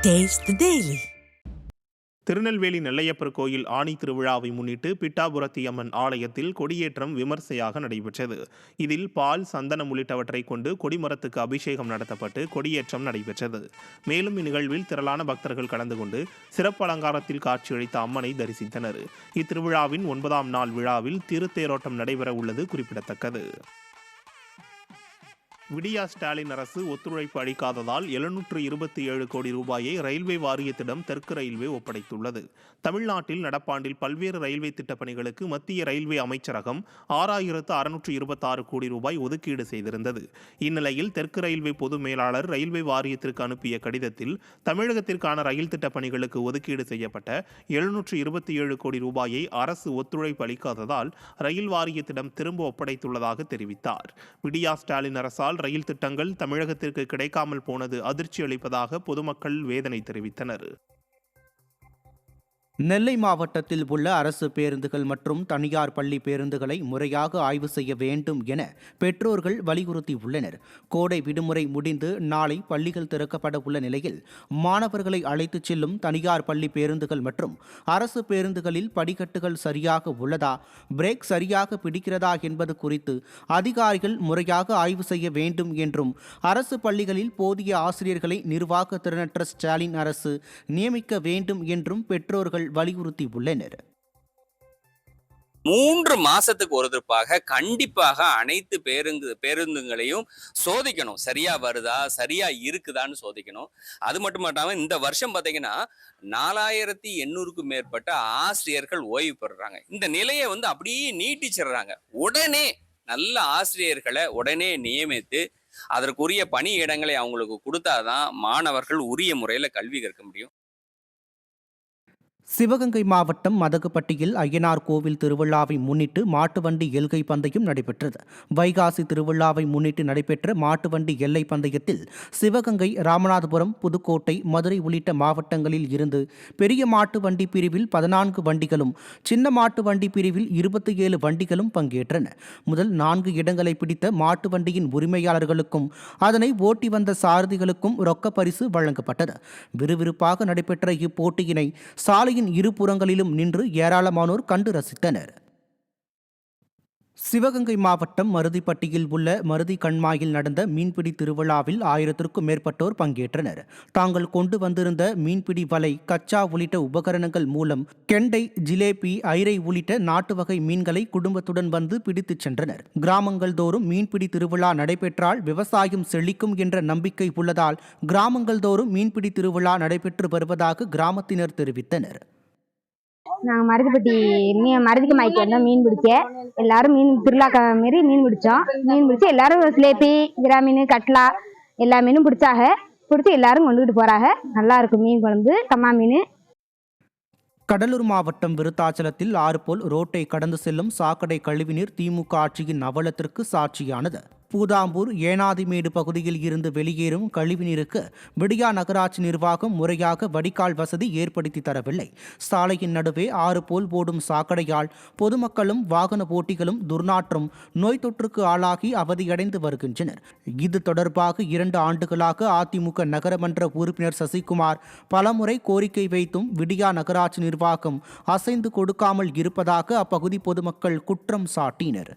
Taste the Daily. Tirunelveli Nellaiappar கோயில் ஆணி திருவிழாவை முன்னிட்டு பிட்டாபுரத்தி அம்மன் ஆலயத்தில் கொடியேற்றம் விமர்சையாக நடைபெற்றது. இதில் பால், சந்தனம் உள்ளிட்டவற்றை கொண்டு கொடிமரத்துக்கு அபிஷேகம் நடத்தப்பட்டு கொடியேற்றம் நடைபெற்றது. மேலும் இந்நிகழ்வில் திரளான பக்தர்கள் கலந்து கொண்டு சிறப்பு அலங்காரத்தில் காட்சியளித்த அம்மனை தரிசித்தனர். இத்திருவிழாவின் 9ஆம் நாள் விழாவில் திருத்தேரோட்டம் நடைபெற உள்ளது குறிப்பிடத்தக்கது. விடியா ஸ்டாலின் அரசு ஒத்துழைப்பு அளிக்காததால் 727 கோடி ரூபாயை ரயில்வே வாரியத்திடம் தெற்கு ரயில்வே ஒப்படைத்துள்ளது. தமிழ்நாட்டில் நடப்பாண்டில் பல்வேறு ரயில்வே திட்டப்பணிகளுக்கு மத்திய ரயில்வே அமைச்சரகம் 6626 கோடி ரூபாய் ஒதுக்கீடு செய்திருந்தது. இந்நிலையில் தெற்கு ரயில்வே பொது மேலாளர் ரயில்வே வாரியத்திற்கு அனுப்பிய கடிதத்தில் தமிழகத்திற்கான ரயில் திட்டப்பணிகளுக்கு ஒதுக்கீடு செய்யப்பட்ட 727 கோடி ரூபாயை அரசு ஒத்துழைப்பு அளிக்காததால் ரயில் வாரியத்திடம் திரும்ப ஒப்படைத்துள்ளதாக தெரிவித்தார். விடியா ஸ்டாலின் அரசால் ரயில் திட்டங்கள் தமிழகத்திற்கு கிடைக்காமல் போனது அதிர்ச்சி அளிப்பதாக பொதுமக்கள் வேதனை தெரிவித்தனர். நெல்லை மாவட்டத்தில் உள்ள அரசு பேருந்துகள் மற்றும் தனியார் பள்ளி பேருந்துகளை முறையாக ஆய்வு செய்ய வேண்டும் என பெற்றோர்கள் வலியுறுத்தியுள்ளனர். கோடை விடுமுறை முடிந்து நாளை பள்ளிகள் திறக்கப்பட உள்ள நிலையில் மாணவர்களை அழைத்துச் செல்லும் தனியார் பள்ளி பேருந்துகள் மற்றும் அரசு பேருந்துகளில் படிக்கட்டுகள் சரியாக உள்ளதா, பிரேக் சரியாக பிடிக்கிறதா என்பது குறித்து அதிகாரிகள் முறையாக ஆய்வு செய்ய வேண்டும் என்றும், அரசு பள்ளிகளில் போதிய ஆசிரியர்களை நிர்வாக திறனற்ற ஸ்டாலின் அரசு நியமிக்க வேண்டும் என்றும் பெற்றோர்கள் வலியுறுத்தி உள்ளனர். 3 மாசத்துக்கு ஒரு திருப்பாக கண்டிப்பாக அனைத்து பேருந்துகளையும் சோதிக்கணும். சரியா வருதா, சரியா இருக்குதான்னு சோதிக்கணும். அது மட்டும் இல்லாம இந்த வருஷம் பாத்தீங்கன்னா 4800க்கும் மேற்பட்ட ஆசிரியர்கள் ஓய்வு பெறுறாங்க. இந்த நிலையை அப்படியே நீட்டிச்சிடுறாங்க. உடனே நல்ல ஆசிரியர்களை உடனே நியமித்து அதற்குரிய பணி இடங்களை அவங்களுக்கு கொடுத்தாதான் மாணவர்கள் உரிய முறையில கல்வி கற்க முடியும். சிவகங்கை மாவட்டம் மதகுப்பட்டியில் ஐயனார் கோவில் திருவிழாவை முன்னிட்டு மாட்டுவண்டி எல்கை பந்தயம் நடைபெற்றது. வைகாசி திருவிழாவை முன்னிட்டு நடைபெற்ற மாட்டுவண்டி எல்லை பந்தயத்தில் சிவகங்கை, ராமநாதபுரம், புதுக்கோட்டை, மதுரை உள்ளிட்ட மாவட்டங்களில் இருந்து பெரிய மாட்டு வண்டி பிரிவில் 14 வண்டிகளும், சின்ன மாட்டு வண்டி பிரிவில் 27 வண்டிகளும் பங்கேற்றன. முதல் 4 இடங்களை பிடித்த மாட்டு வண்டியின் உரிமையாளர்களுக்கும் அதனை ஓட்டி வந்த சாரதிகளுக்கும் ரொக்க பரிசு வழங்கப்பட்டது. விறுவிறுப்பாக நடைபெற்ற இப்போட்டியினை சாலையின் இருபுறங்களிலும் நின்று ஏராளமானோர் கண்டு ரசித்தனர். சிவகங்கை மாவட்டம் மருதிப்பட்டியில் உள்ள மருதி கண்மாயில் நடந்த மீன்பிடி திருவிழாவில் 1000க்கும் மேற்பட்டோர் பங்கேற்றனர். தாங்கள் கொண்டு வந்திருந்த மீன்பிடி வலை, கச்சா உள்ளிட்ட உபகரணங்கள் மூலம் கெண்டை, ஜிலேபி, ஐரை உள்ளிட்ட நாட்டு வகை மீன்களை குடும்பத்துடன் வந்து பிடித்துச் சென்றனர். கிராமங்கள் தோறும் மீன்பிடி திருவிழா நடைபெற்றால் விவசாயம் செழிக்கும் என்ற நம்பிக்கை உள்ளதால் கிராமங்கள் தோறும் மீன்பிடி திருவிழா நடைபெற்று வருவதாக கிராமத்தினர் தெரிவித்தனர். நாங்கள் மருதிக்கு மாய்க்கு வந்தோம் மீன் பிடிக்க. எல்லாரும் மீன் திருவிழா மாரி மீன் பிடிச்சி எல்லாரும் சிலேபி, விரா மீன், கட்லா எல்லா மீனும் பிடிச்சி எல்லாரும் கொண்டுகிட்டு போறாங்க. நல்லா இருக்கும் மீன் குழம்பு, கம்மா மீன். கடலூர் மாவட்டம் விருத்தாச்சலத்தில் 6 போல் ரோட்டை கடந்து செல்லும் சாக்கடை கழிவுநீர் திமுக ஆட்சியின் அவலத்திற்கு சாட்சியானது. பூதாம்பூர், ஏனாதிமேடு பகுதியில் இருந்து வெளியேறும் கழிவுநீருக்கு விடியா நகராட்சி நிர்வாகம் முறையாக வடிகால் வசதி ஏற்படுத்தி தரவில்லை. சாலையின் நடுவே 6 போல் போடும் சாக்கடையால் பொதுமக்களும் வாகன ஓட்டிகளும் துர்நாற்றம், நோய் தொற்றுக்கு ஆளாகி அவதியடைந்து வருகின்றனர். இது தொடர்பாக 2 ஆண்டுகளாக அதிமுக நகரமன்ற உறுப்பினர் சசிகுமார் பலமுறை கோரிக்கை வைத்தும் விடியா நகராட்சி நிர்வாகம் அசைந்து கொடுக்காமல் இருப்பதாக அப்பகுதி பொதுமக்கள் குற்றம் சாட்டினர்.